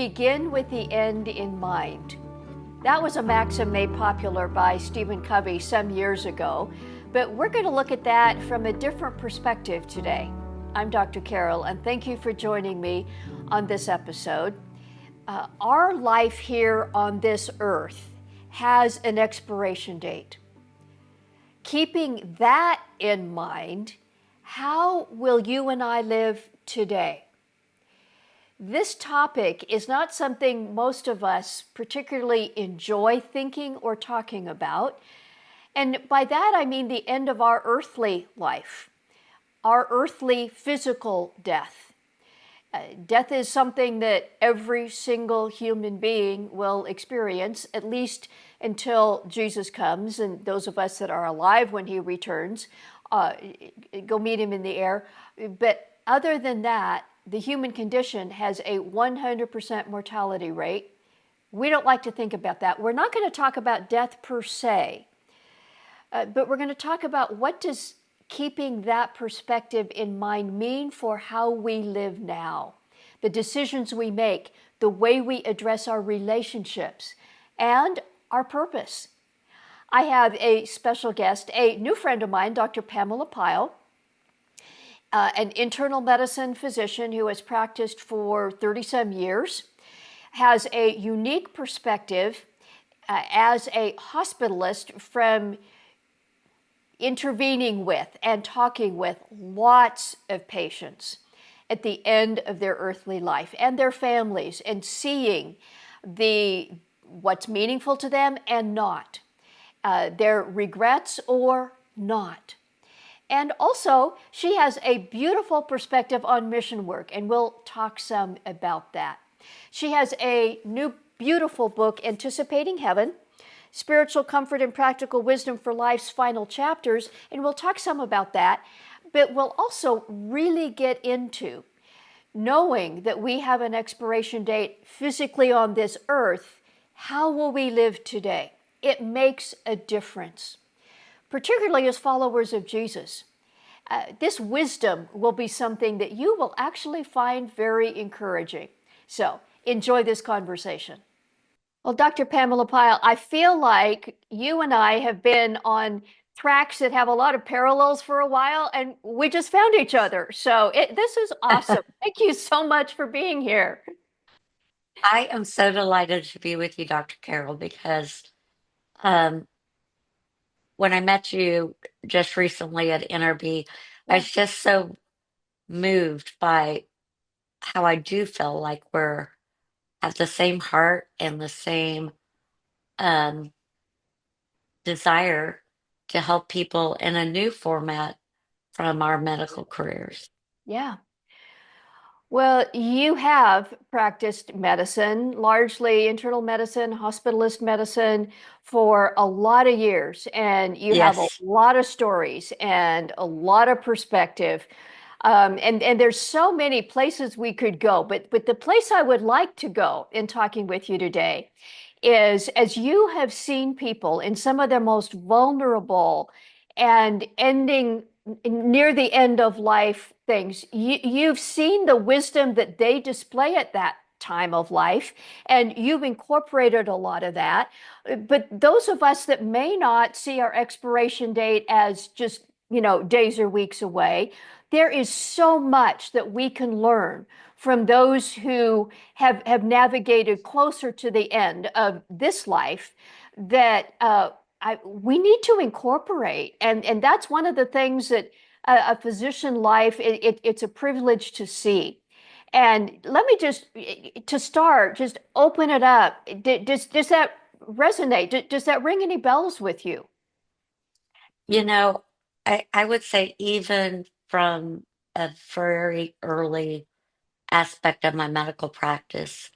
begin with the end in mind. That was a maxim made popular by Stephen Covey some years ago, but we're going to look at that from a different perspective today. I'm Dr. Carol, and thank you for joining me on this episode. Our life here on this earth has an expiration date. Keeping that in mind, how will you and I live today? This topic is not something most of us particularly enjoy thinking or talking about. And by that, I mean the end of our earthly life, our earthly physical death. Death is something that every single human being will experience, at least until Jesus comes, and those of us that are alive when he returns, go meet him in the air. But other than that, the human condition has a 100% mortality rate. We don't like to think about that. We're not going to talk about death per se, but we're going to talk about what does keeping that perspective in mind mean for how we live now, the decisions we make, the way we address our relationships, and our purpose. I have a special guest, a new friend of mine, Dr. Pamela Pyle, an internal medicine physician who has practiced for 30-some years, has a unique perspective as a hospitalist from intervening with and talking with lots of patients at the end of their earthly life and their families, and seeing what's meaningful to them and not, their regrets or not. And also, she has a beautiful perspective on mission work, and we'll talk some about that. She has a new beautiful book, Anticipating Heaven, Spiritual Comfort and Practical Wisdom for Life's Final Chapters, and we'll talk some about that. But we'll also really get into knowing that we have an expiration date physically on this earth. How will we live today? It makes a difference, particularly as followers of Jesus. This wisdom will be something that you will actually find very encouraging. So enjoy this conversation. Well, Dr. Pamela Pyle, I feel like you and I have been on tracks that have a lot of parallels for a while, and we just found each other. So this is awesome. Thank you so much for being here. I am so delighted to be with you, Dr. Carol, because um, when I met you just recently at NRB, I Yeah. was just so moved by how I do feel like we're at the same heart and the same um, desire to help people in a new format from our medical careers. Yeah. Well, you have practiced medicine, largely internal medicine, hospitalist medicine, for a lot of years, and you have a Yes. lot of stories and a lot of perspective. And there's so many places we could go, but the place I would like to go in talking with you today is, as you have seen people in some of their most vulnerable and ending near the end of life things, you've seen the wisdom that they display at that time of life, and you've incorporated a lot of that. But those of us that may not see our expiration date as just, days or weeks away, there is so much that we can learn from those who have navigated closer to the end of this life that we need to incorporate. And that's one of the things that a physician life, it's a privilege to see. And let me just, to start, just open it up. Does that resonate? Does that ring any bells with you? You know, I would say even from a very early aspect of my medical practice,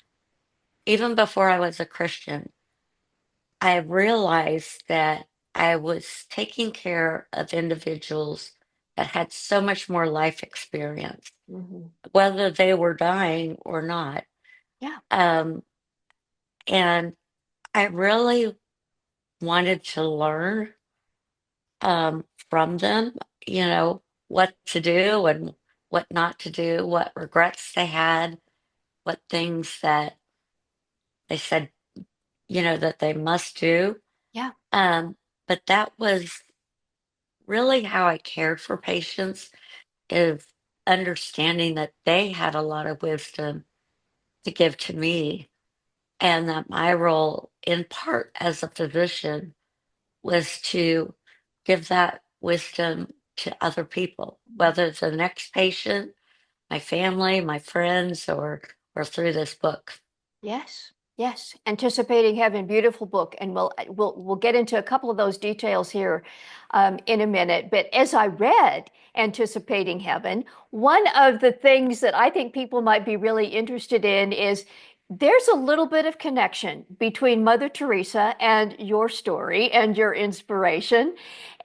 even before I was a Christian, I realized that I was taking care of individuals that had so much more life experience, Mhm. whether they were dying or not. Yeah. Um, and I really wanted to learn from them, what to do and what not to do, what regrets they had, what things that they said, that they must do. Yeah. Um, but that was really how I cared for patients, is understanding that they had a lot of wisdom to give to me, and that my role, in part as a physician, was to give that wisdom to other people, whether it's the next patient, my family, my friends, or through this book. Yes, yes. Anticipating Heaven, beautiful book, and we'll get into a couple of those details here in a minute. But as I read Anticipating Heaven, one of the things that I think people might be really interested in is there's a little bit of connection between Mother Teresa and your story and your inspiration.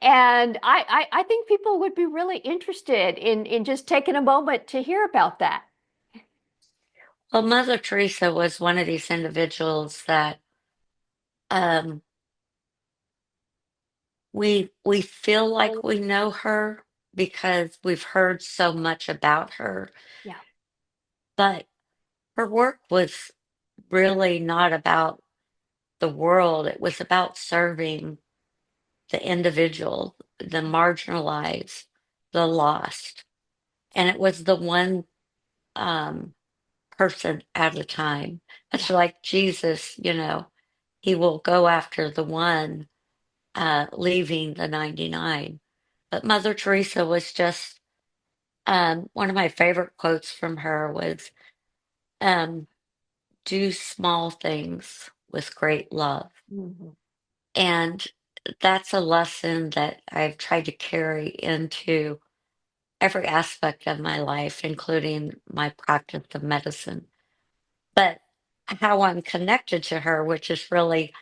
And I think people would be really interested in just taking a moment to hear about that. Well, Mother Teresa was one of these individuals that um, we feel like we know her because we've heard so much about her, Yeah. but her work was really not about the world. It was about serving the individual, the marginalized, the lost. And it was the one um, person at a time. It's Yeah. like Jesus, he will go after the one, leaving the 99. But Mother Teresa was just, one of my favorite quotes from her was, um, do small things with great love. Mhm. And that's a lesson that I've tried to carry into every aspect of my life, including my practice of medicine. But how I'm connected to her, which is really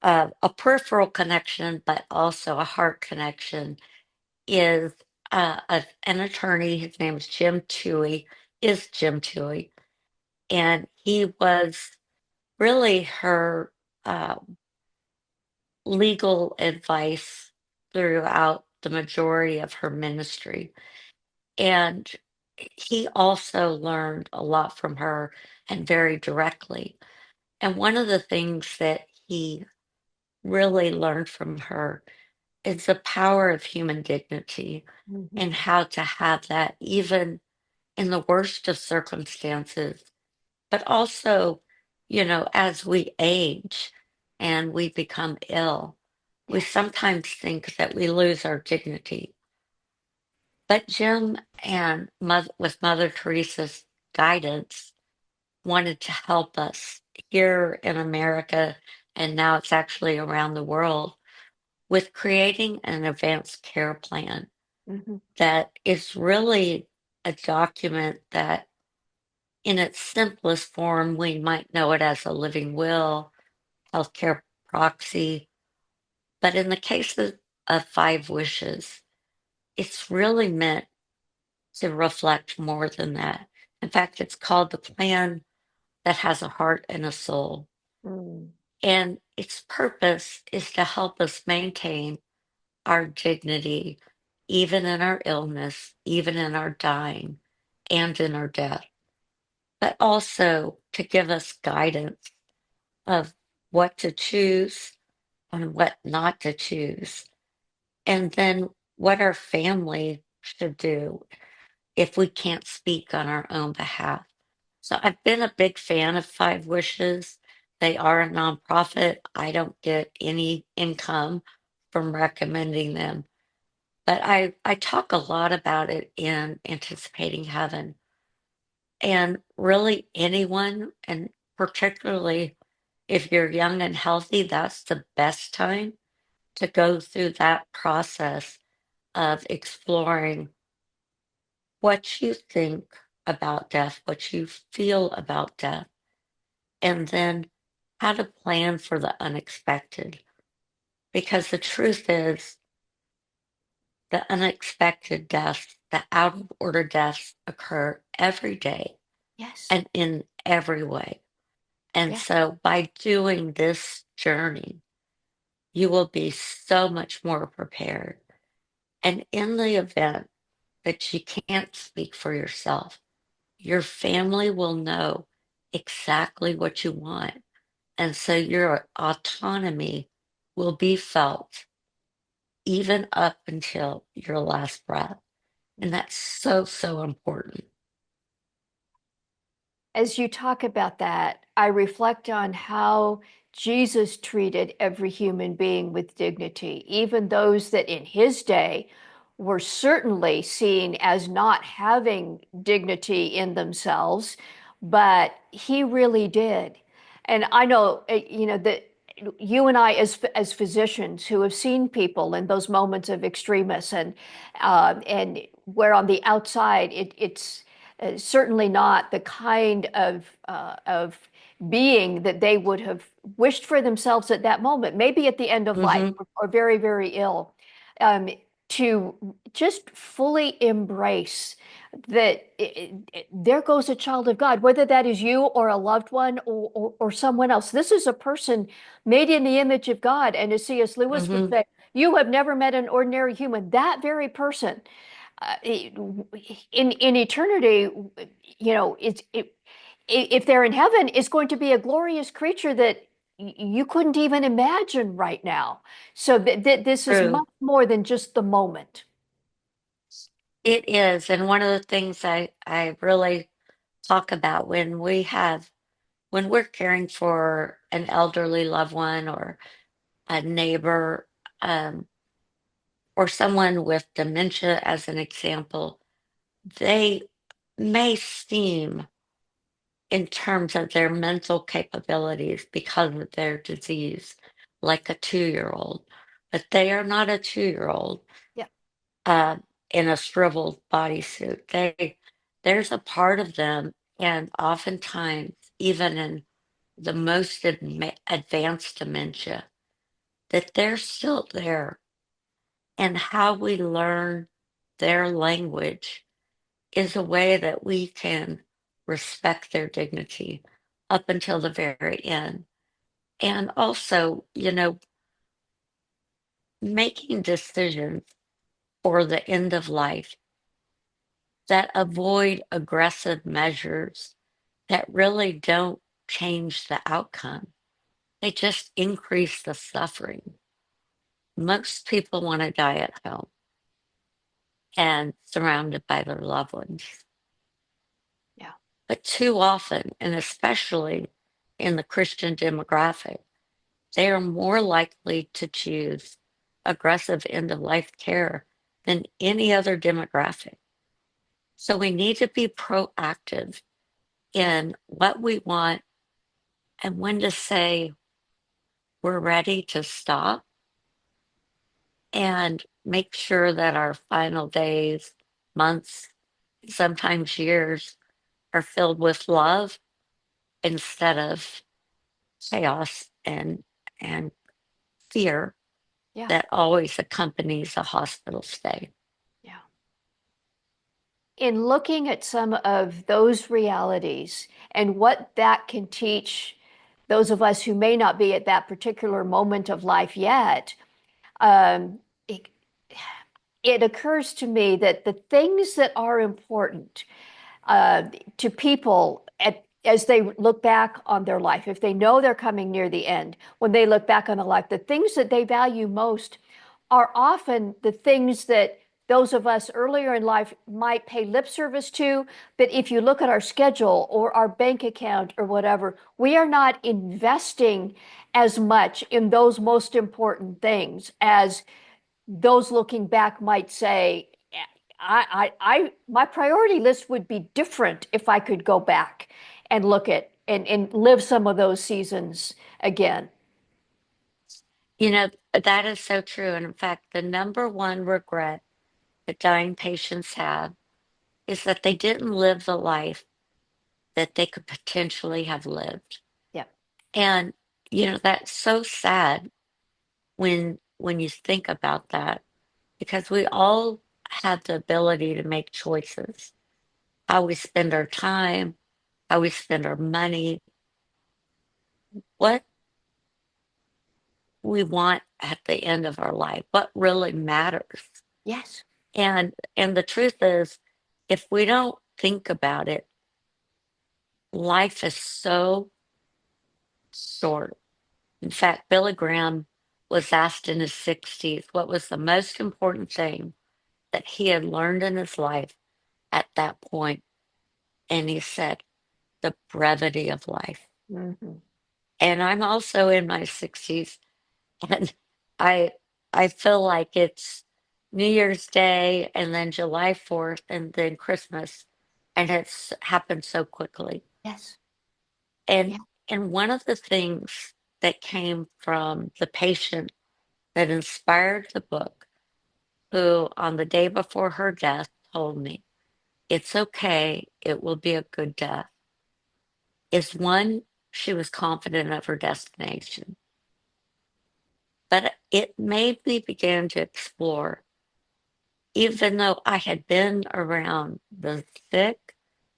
a peripheral connection, but also a heart connection, is an attorney. His name is Jim Toohey, and he was really her uh, legal advice throughout the majority of her ministry. And he also learned a lot from her, and very directly. And one of the things that he really learned from her is the power of human dignity, and Mhm. how to have that even in the worst of circumstances, but also, as we age and we become ill, we Yes. sometimes think that we lose our dignity. But Jim and with Mother Teresa's guidance, wanted to help us here in America, and now it's actually around the world, with creating an advanced care plan Mhm. that is really a document that, in its simplest form, we might know it as a living will, healthcare proxy. But in the case of Five Wishes, it's really meant to reflect more than that. In fact, it's called the plan that has a heart and a soul. Mm. And its purpose is to help us maintain our dignity, even in our illness, even in our dying, and in our death, but also to give us guidance of what to choose and what not to choose, and then what our family should do if we can't speak on our own behalf. So I've been a big fan of Five Wishes. They are a nonprofit. I don't get any income from recommending them. But I talk a lot about it in Anticipating Heaven. And really, anyone, and particularly if you're young and healthy, that's the best time to go through that process of exploring what you think about death, what you feel about death, and then how to plan for the unexpected. Because the truth is, the unexpected deaths, the out of order deaths occur every day Yes. and in every way. And Yeah. so by doing this journey, you will be so much more prepared. And in the event that you can't speak for yourself, your family will know exactly what you want. And so your autonomy will be felt even up until your last breath. And that's so, so important. As you talk about that, I reflect on how Jesus treated every human being with dignity, even those that in his day were certainly seen as not having dignity in themselves, but he really did. And I know, that you and I, as physicians who have seen people in those moments of extremis, and where on the outside it's certainly not the kind of being that they would have wished for themselves at that moment, maybe at the end of life Hmm. or very, very ill, um, to just fully embrace that there goes a child of God, whether that is you or a loved one or someone else. This is a person made in the image of God. And as C.S. Lewis would Hmm. say, you have never met an ordinary human. That very person in eternity, if they're in heaven, it's going to be a glorious creature that you couldn't even imagine right now. So this is True. much more than just the moment. It is. And one of the things I really talk about when we're caring for an elderly loved one or a neighbor, um, or someone with dementia, as an example, they may seem, in terms of their mental capabilities because of their disease, like a 2-year old, but they are not a 2-year old Yeah, uh, in a shriveled bodysuit. There's a part of them, and oftentimes, even in the most advanced dementia, that they're still there. And how we learn their language is a way that we can respect their dignity up until the very end. And also, making decisions for the end of life that avoid aggressive measures that really don't change the outcome. They just increase the suffering. Most people want to die at home and surrounded by their loved ones. yeah, But too often, and especially in the Christian demographic, they are more likely to choose aggressive end of life care than any other demographic. So we need to be proactive yeah, in what we want and when to say we're ready to stop, and make sure that our final days, months, sometimes years are filled with love instead of chaos and fear yeah, that always accompanies a hospital stay. yeah. In looking at some of those realities and what that can teach those of us who may not be at that particular moment of life yet, um, it, it occurs to me that the things that are important uh, to people as they look back on their life, if they know they're coming near the end, when they look back on the life, the things that they value most are often the things that those of us earlier in life might pay lip service to. But if you look at our schedule or our bank account or whatever, we are not investing as much in those most important things as those looking back might say. My priority list would be different if I could go back and look at and live some of those seasons again. That is so true. And in fact, the number one regret that dying patients have is that they didn't live the life that they could potentially have lived. Yeah, And that's so sad when you think about that, because we all have the ability to make choices. How we spend our time, how we spend our money, what we want at the end of our life, what really matters. yes, And the truth is, if we don't think about it, life is so short. In fact, Billy Graham was asked in his 60s what was the most important thing that he had learned in his life at that point, and he said, the brevity of life. Hmm. And I'm also in my 60s, and I I feel like it's New Year's Day and then July 4th and then Christmas, and it's happened so quickly. Yes. And Yeah. and one of the things that came from the patient that inspired the book, who on the day before her death told me, it's okay, it will be a good death, is one, she was confident of her destination. But it made me begin to explore, even though I had been around the sick,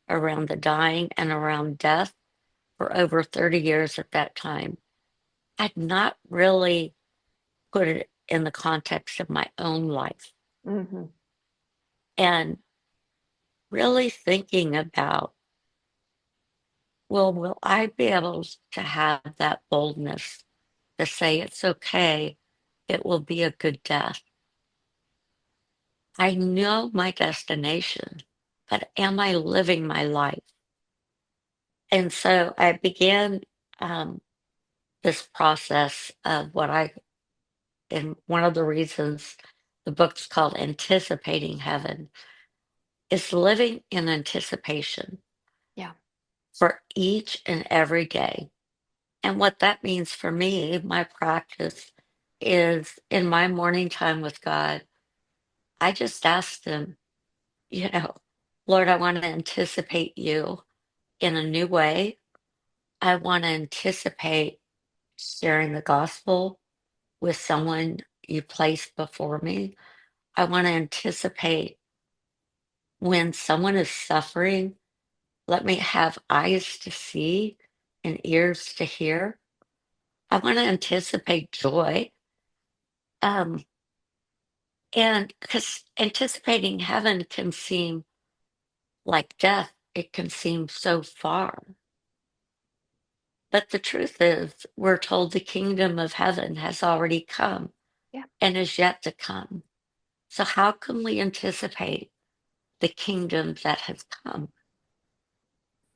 around the dying, and around death for over 30 years at that time, I'd not really put it in the context of my own life. Hmm. And really thinking about, well, will I be able to have that boldness to say it's okay, it will be a good death? I know my destination, but am I living my life? And so I began um, this process of and one of the reasons the book's called Anticipating Heaven is living in anticipation Yeah. for each and every day. And what that means for me, my practice is in my morning time with God, I just ask Him, you know, Lord, I want to anticipate you in a new way. I want to anticipate sharing the gospel with someone you place before me. I want to anticipate when someone is suffering, let me have eyes to see and ears to hear. I want to anticipate joy. Um, and because anticipating heaven can seem like death, it can seem so far. But the truth is, we're told the kingdom of heaven has already come Yeah. and is yet to come. So, how can we anticipate the kingdom that has come?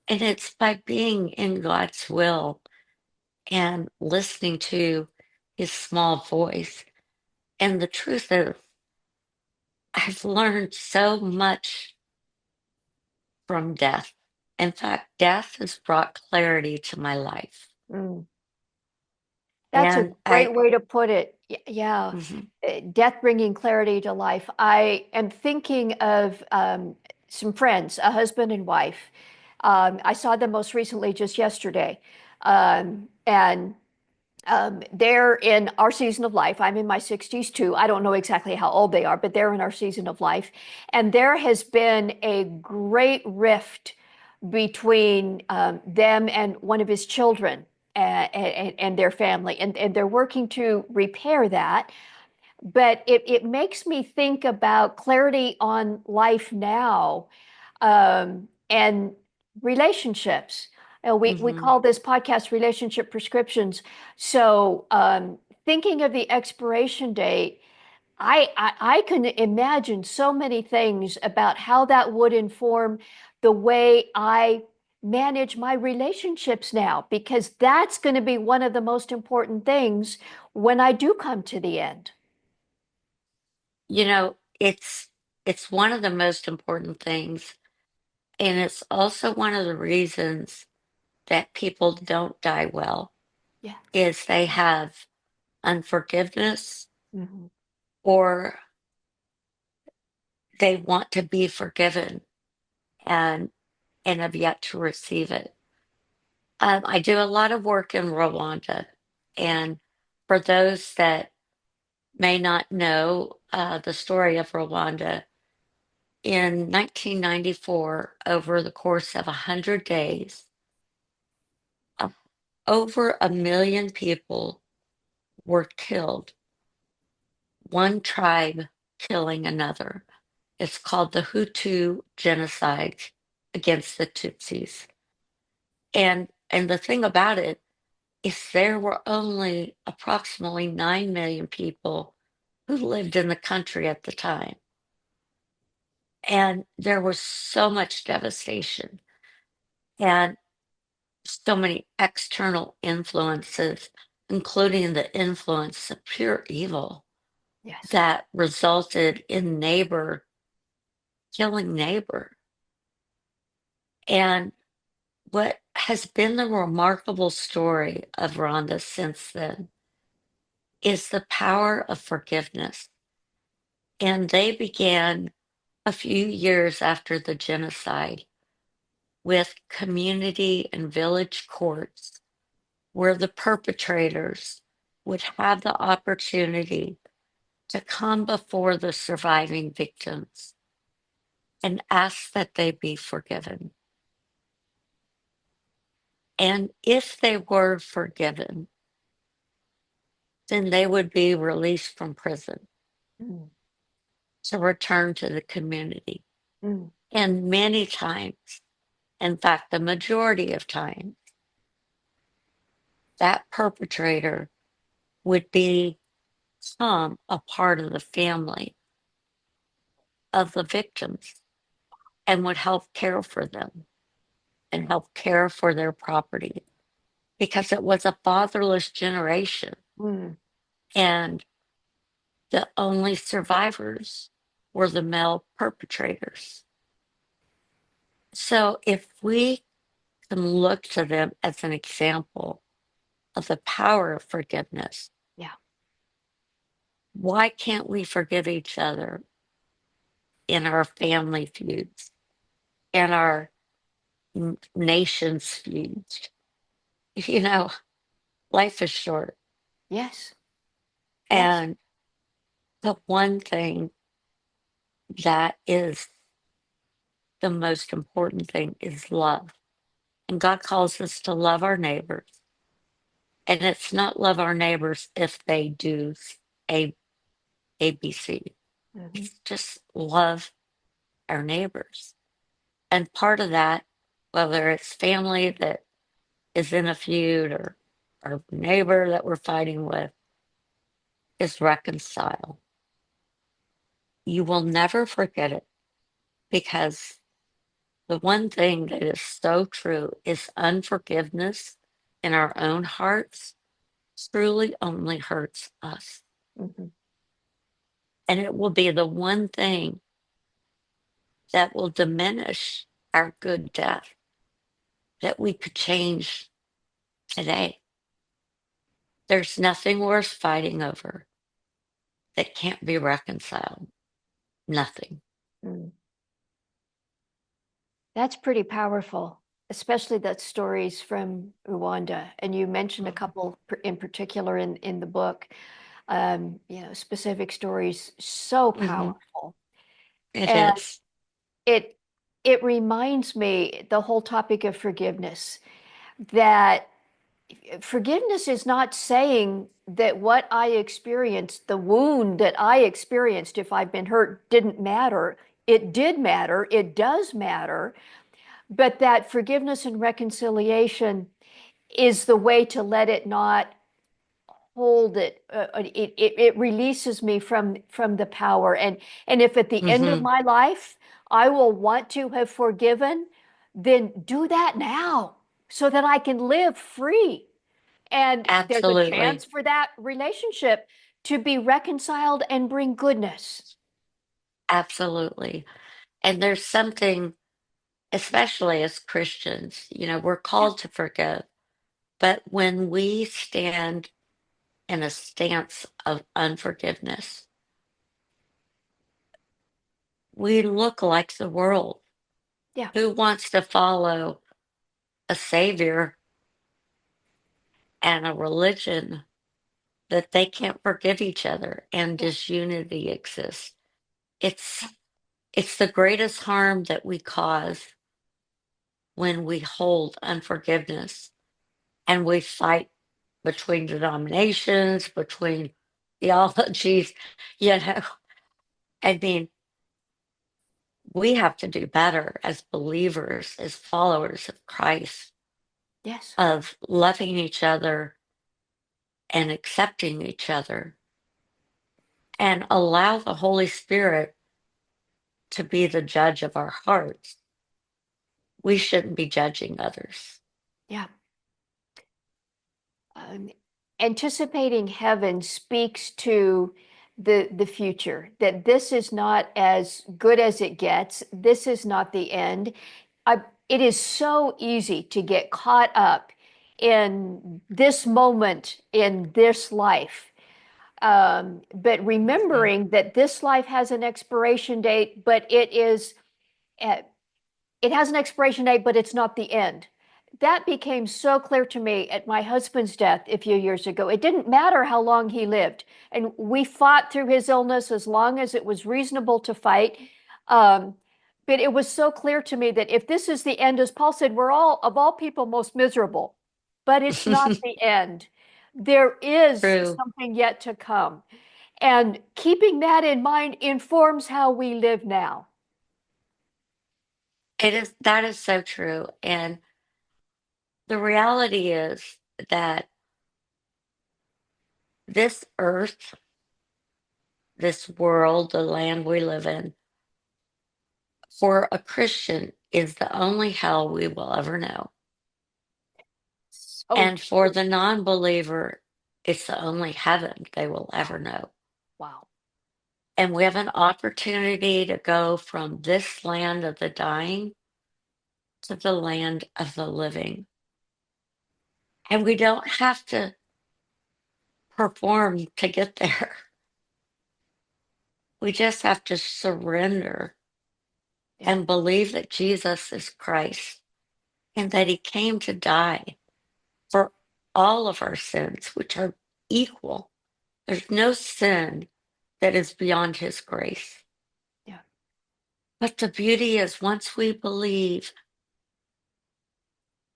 And it's by being in God's will and listening to his small voice. And the truth is, I've learned so much from death. In fact, death has brought clarity to my life. Mm. That's a And great way to put it. Yeah. mhm, Death bringing clarity to life. I am thinking of some friends, a husband and wife. I saw them most recently just yesterday. And they're in our season of life. I'm in my 60s too. I don't know exactly how old they are, but they're in our season of life. And there has been a great rift between them and one of his children and their family. And they're working to repair that. But it makes me think about clarity on life now and relationships. We mhm. call this podcast Relationship Prescriptions. So, thinking of the expiration date, I can imagine so many things about how that would inform the way I manage my relationships now, because that's going to be one of the most important things when I do come to the end. You know, it's one of the most important things, and it's also one of the reasons that people don't die well Yeah. is they have unforgiveness Mhm. or they want to be forgiven and have yet to receive it. I do a lot of work in Rwanda, and for those that may not know the story of Rwanda, in 1994, over the course of 100 days, uh, over 1 million people were killed, one tribe killing another. It's called the Hutu genocide against the Tutsis. And the thing about it is there were only approximately 9 million people who lived in the country at the time. And there was so much devastation and so many external influences, including the influence of pure evil Yes. that resulted in neighbor killing neighbor. And what has been the remarkable story of Rwanda since then is the power of forgiveness. And they began a few years after the genocide with community and village courts where the perpetrators would have the opportunity to come before the surviving victims and ask that they be forgiven. And if they were forgiven, then they would be released from prison Mm. to return to the community. Mm. And many times, in fact, the majority of times, that perpetrator would become a part of the family of the victims and would help care for them and help care for their property because it was a fatherless generation. Mm. And the only survivors were the male perpetrators. So if we can look to them as an example of the power of forgiveness, Yeah. why can't we forgive each other in our family feuds, in our nation's feuds? You know, life is short. Yes. Yes. And the one thing that is the most important thing is love. And God calls us to love our neighbors. And it's not love our neighbors if they do A, ABC. Hmm. It's just love our neighbors. And part of that, whether it's family that is in a feud or our neighbor that we're fighting with, is reconcile. You will never forget it because the one thing that is so true is unforgiveness in our own hearts truly only hurts us. Hmm. And it will be the one thing that will diminish our good death that we could change today. There's nothing worth fighting over that can't be reconciled. Nothing. Mm. That's pretty powerful, especially the stories from Rwanda. And you mentioned a couple in particular in the book, specific stories, so Hmm. powerful. It And is. it it reminds me the whole topic of forgiveness, that forgiveness is not saying that what I experienced, the wound that I experienced, if I've been hurt, didn't matter. It did matter. It does matter. But that forgiveness and reconciliation is the way to let it not hold it. It releases me from the power. And if at the end of Hmm. my life I will want to have forgiven, then do that now so that I can live free. And there's a chance Absolutely. for that relationship to be reconciled and bring goodness. Absolutely. And there's something, especially as Christians, we're Yeah, called to forgive. But when we stand in a stance of unforgiveness, we look like the world. yeah, Who wants to follow a savior and a religion that they can't forgive each other and yeah, disunity exists? It's it's the greatest harm that we cause when we hold unforgiveness and we fight between denominations, between theologies, you know. I mean, we have to do better as believers, as followers of Christ, Yes. of loving each other and accepting each other, and allow the Holy Spirit to be the judge of our hearts. We shouldn't be judging others. Yeah. Um, Anticipating heaven speaks to the future, that this is not as good as it gets. This is not the end. It is so easy to get caught up in this moment in this life. But Mhm. remembering that this life has an expiration date, but uh, it has an expiration date, but it's not the end. That became so clear to me at my husband's death a few years ago. It didn't matter how long he lived. And we fought through his illness as long as it was reasonable to fight. Um, but it was so clear to me that if this is the end, as Paul said, we're all, of all people, most miserable. But it's not the end. There is True. something yet to come. And keeping that in mind informs how we live now. That is so true. And the reality is that this earth, this world, the land we live in, for a Christian is the only hell we will ever know. So And for true. the non believer, it's the only heaven they will ever know. Wow. And we have an opportunity to go from this land of the dying to the land of the living. And we don't have to perform to get there. We just have to surrender Yeah. and believe that Jesus is Christ and that he came to die for all of our sins, which are equal. There's no sin that is beyond his grace. Yeah. But the beauty is, once we believe,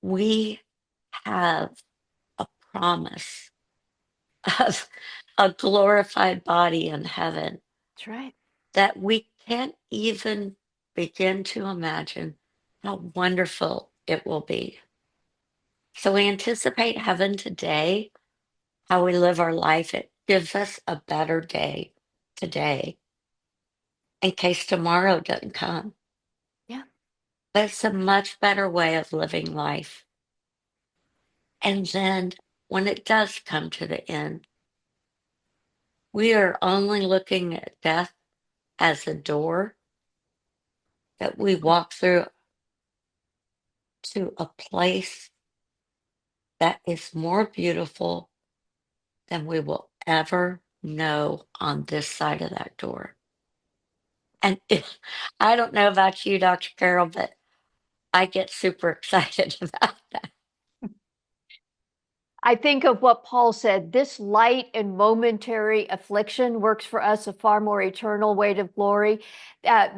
we have a promise of a glorified body in heaven That's right. that we can't even begin to imagine how wonderful it will be. So we anticipate heaven today, how we live our life. It gives us a better day today in case tomorrow doesn't come. Yeah. But it's a much better way of living life. And then when it does come to the end, we are only looking at death as a door that we walk through to a place that is more beautiful than we will ever know on this side of that door. And I don't know about you, Dr. Carol, but I get super excited about that. I think of what Paul said, this light and momentary affliction works for us a far more eternal weight of glory. Uh,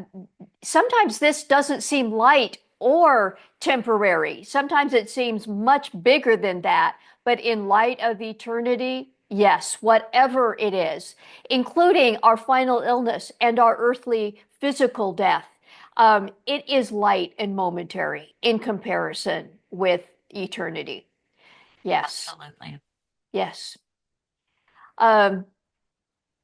Sometimes this doesn't seem light or temporary. Sometimes it seems much bigger than that. But in light of eternity, yes, whatever it is, including our final illness and our earthly physical death, it is light and momentary in comparison with eternity. Yes, Absolutely. yes. Um,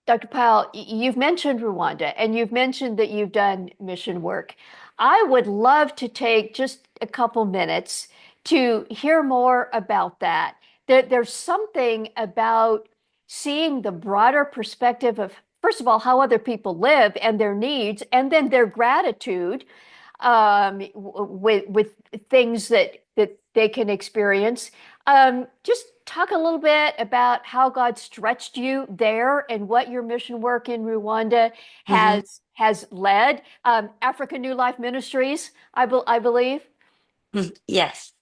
Dr. Pyle, you've mentioned Rwanda and you've mentioned that you've done mission work. I would love to take just a couple minutes to hear more about that. There's something about seeing the broader perspective of, first of all, how other people live and their needs, and then their gratitude with things that they can experience. Just talk a little bit about how God stretched you there and what your mission work in Rwanda Hmm. has led. African New Life Ministries, I believe. Yes.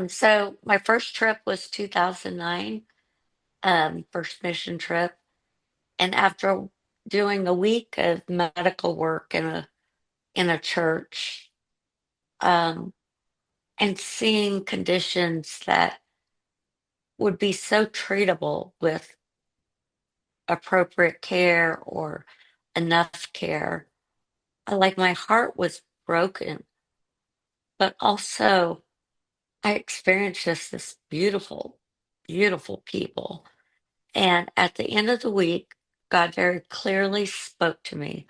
So my first trip was 2009, first mission trip. And after doing a week of medical work in a church, um, and seeing conditions that would be so treatable with appropriate care or enough care, like my heart was broken, but also I experienced just this beautiful, beautiful people. And at the end of the week, God very clearly spoke to me.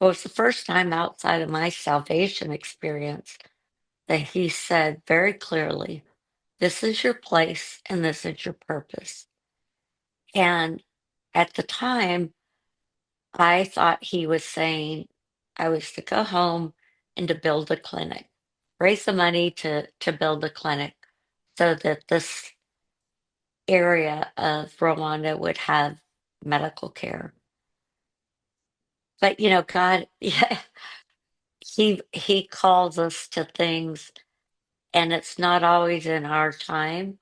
It was the first time outside of my salvation experience that He said very clearly, this is your place and this is your purpose. And at the time, I thought He was saying I was to go home and to build a clinic, raise the money to build a clinic so that this area of Rwanda would have medical care. But God, yeah, he calls us to things, and it's not always in our time.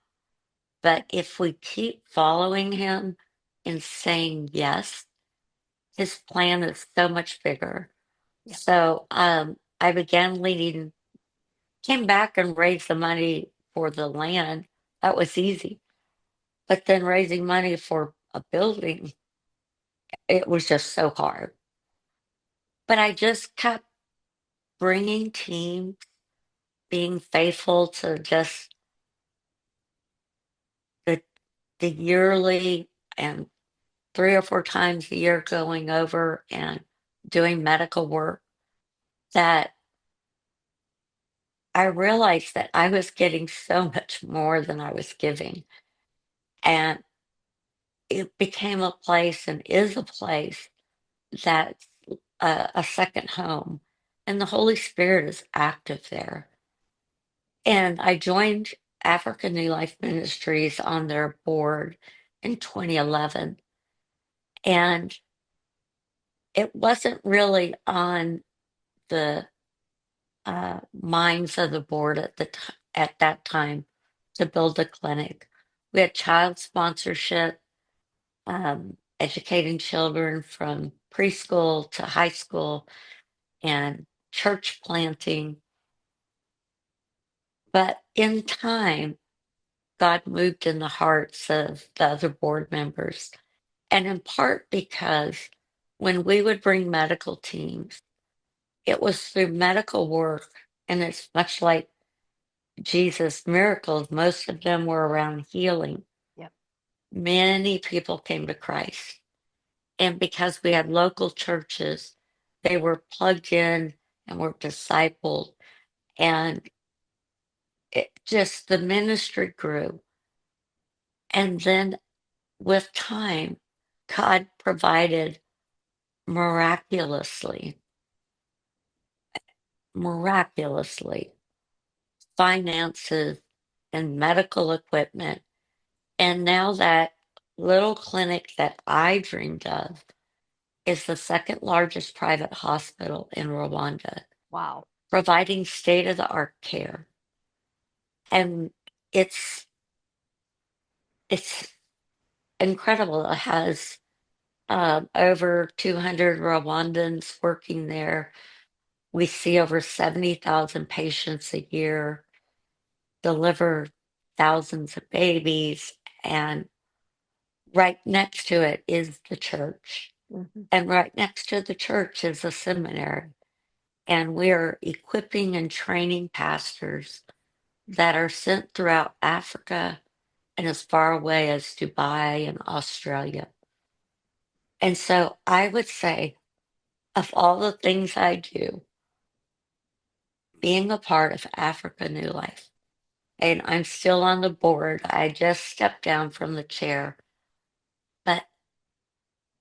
But if we keep following him and saying yes, his plan is so much bigger. Yeah. So I began leading, came back and raised the money for the land. That was easy. But then raising money for a building, it was just so hard. But I just kept bringing teams, being faithful to just the the yearly and 3 or 4 times a year going over and doing medical work, that I realized that I was getting so much more than I was giving. And it became a place and is a place that's a second home. And the Holy Spirit is active there. And I joined African New Life Ministries on their board in 2011. And it wasn't really on the minds of the board at that time to build a clinic. We had child sponsorship, educating children from preschool to high school, and church planting. But in time, God moved in the hearts of the other board members, and in part because when we would bring medical teams, it was through medical work, and it's much like Jesus' miracles, most of them were around healing. Yep. Many people came to Christ. And because we had local churches, they were plugged in and were discipled. And it just, the ministry grew. And then with time, God provided miraculously, miraculously finances and medical equipment. And now that little clinic that I dreamed of is the second largest private hospital in Rwanda, Wow. providing state of the art care. And it's it's incredible. It has over 200 Rwandans working there. We see over 70,000 patients a year, deliver thousands of babies, and right next to it is the church. Mhm. And right next to the church is a seminary. And we are equipping and training pastors that are sent throughout Africa and as far away as Dubai and Australia. And so I would say, of all the things I do, being a part of Africa New Life, and I'm still on the board, I just stepped down from the chair, but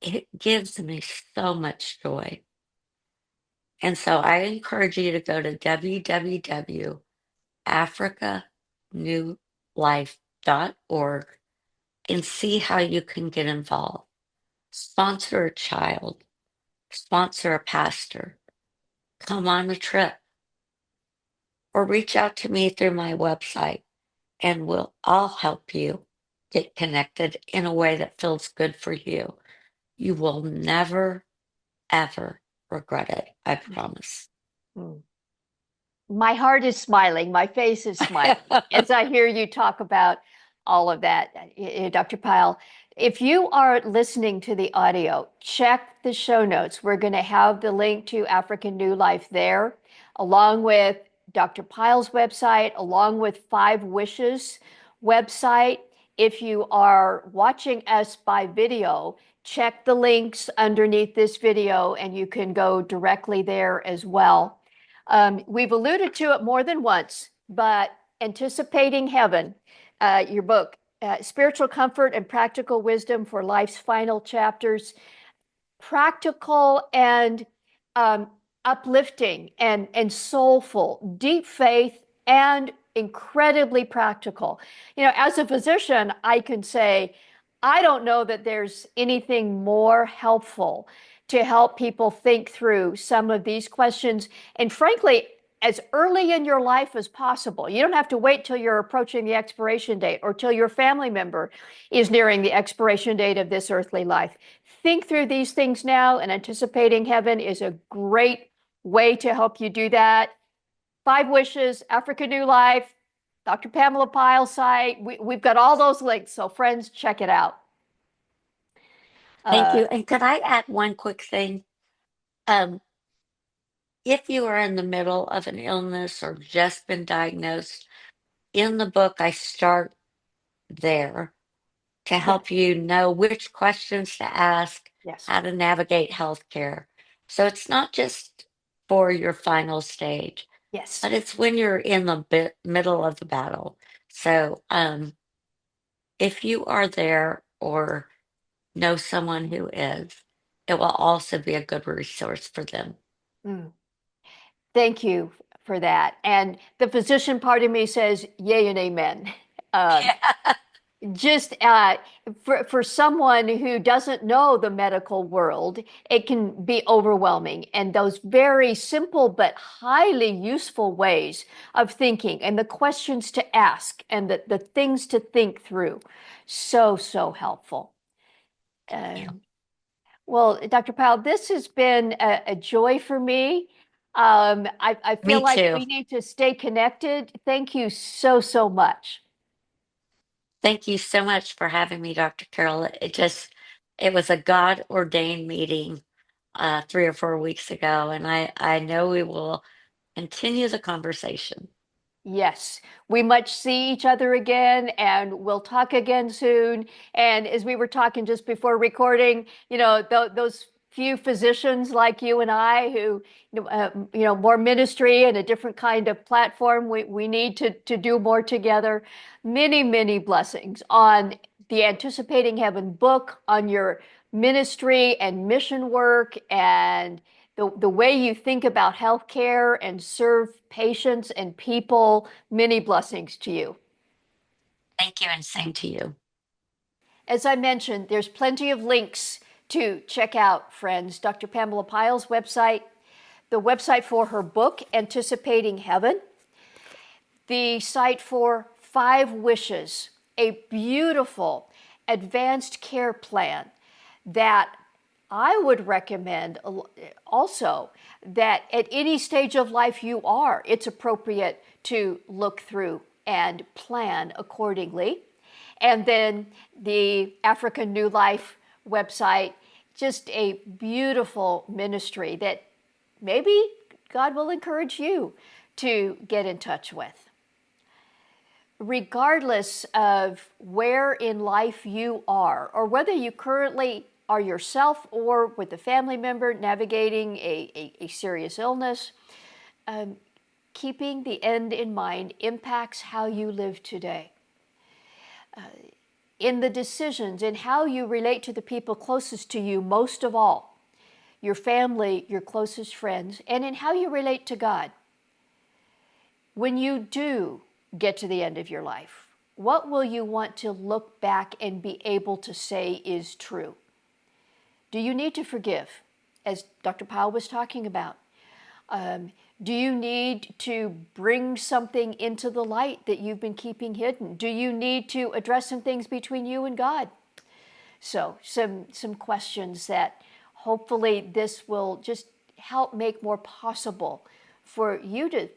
it gives me so much joy. And so I encourage you to go to www.africanewlife.org and see how you can get involved. Sponsor a child, sponsor a pastor, come on a trip, or reach out to me through my website, and I'll help you get connected in a way that feels good for you. You will never, ever regret it. I promise. Mm. My heart is smiling, my face is smiling as I hear you talk about all of that, Dr. Pyle. If you are listening to the audio, check the show notes. We're going to have the link to African New Life there, along with Dr. Pyle's website, along with Five Wishes website. If you are watching us by video, check the links underneath this video and you can go directly there as well. We've alluded to it more than once, but Anticipating Heaven, your book, Spiritual Comfort and Practical Wisdom for Life's Final Chapters, practical and um, uplifting and soulful, deep faith and incredibly practical. As a physician, I can say, I don't know that there's anything more helpful to help people think through some of these questions. And frankly, as early in your life as possible. You don't have to wait till you're approaching the expiration date or till your family member is nearing the expiration date of this earthly life. Think through these things now, and Anticipating Heaven is a great way to help you do that. Five Wishes, Africa New Life, Dr. Pamela Pyle site. We've got all those links. So friends, check it out. Thank you. And could I add one quick thing? Um, if you are in the middle of an illness or just been diagnosed, in the book, I start there to Yeah. help you know which questions to ask, Yes. how to navigate healthcare. So it's not just for your final stage, Yes. but it's when you're in the middle of the battle. So if you are there or know someone who is, it will also be a good resource for them. Mm. Thank you for that. And the physician part of me says, yay and amen. Uh, just for someone who doesn't know the medical world, it can be overwhelming. And those very simple but highly useful ways of thinking and the questions to ask and the things to think through, so helpful. Yeah. Well, Dr. Powell, this has been a joy for me. I feel Me like too. we need to stay connected. Thank you so much. Thank you so much for having me, Dr. Carol. It was a God ordained meeting 3 or 4 weeks ago, and I know we will continue the conversation. Yes, we might see each other again and we'll talk again soon. And as we were talking just before recording, those few physicians like you and I who, more ministry and a different kind of platform, we need to do more together. Many blessings on the Anticipating Heaven book, on your ministry and mission work, and the way you think about healthcare and serve patients and people. Many blessings to you. Thank you, and same to you. As I mentioned, there's plenty of links to check out, friends. Dr. Pamela Pyle's website, the website for her book, Anticipating Heaven, the site for Five Wishes, a beautiful advanced care plan that I would recommend also that at any stage of life you are, it's appropriate to look through and plan accordingly. And then the African New Life website, just a beautiful ministry that maybe God will encourage you to get in touch with. Regardless of where in life you are, or whether you currently are yourself or with a family member navigating a serious illness, keeping the end in mind impacts how you live today. In the decisions, in how you relate to the people closest to you, most of all, your family, your closest friends, and in how you relate to God. When you do get to the end of your life, what will you want to look back and be able to say is true? Do you need to forgive, as Dr. Pyle was talking about? Do you need to bring something into the light that you've been keeping hidden? Do you need to address some things between you and God? So some questions that hopefully this will just help make more possible for you to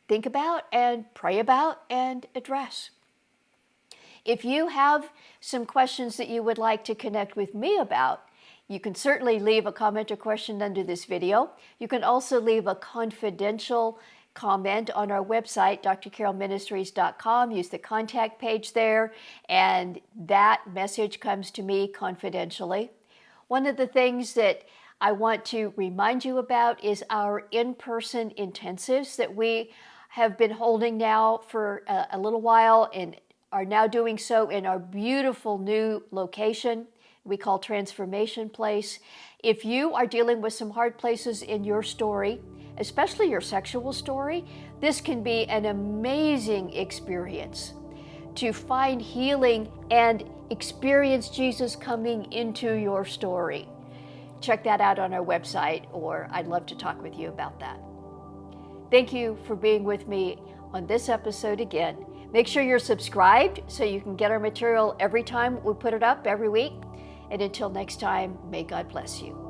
think about and pray about and address. If you have some questions that you would like to connect with me about, you can certainly leave a comment or question under this video. You can also leave a confidential comment on our website, drcarolministries.com. Use the contact page there, and that message comes to me confidentially. One of the things that I want to remind you about is our in-person intensives that we have been holding now for a little while and are now doing so in our beautiful new location we call Transformation Place. If you are dealing with some hard places in your story, especially your sexual story, this can be an amazing experience to find healing and experience Jesus coming into your story. Check that out on our website, or I'd love to talk with you about that. Thank you for being with me on this episode again. Make sure you're subscribed so you can get our material every time we put it up every week. And until next time, may God bless you.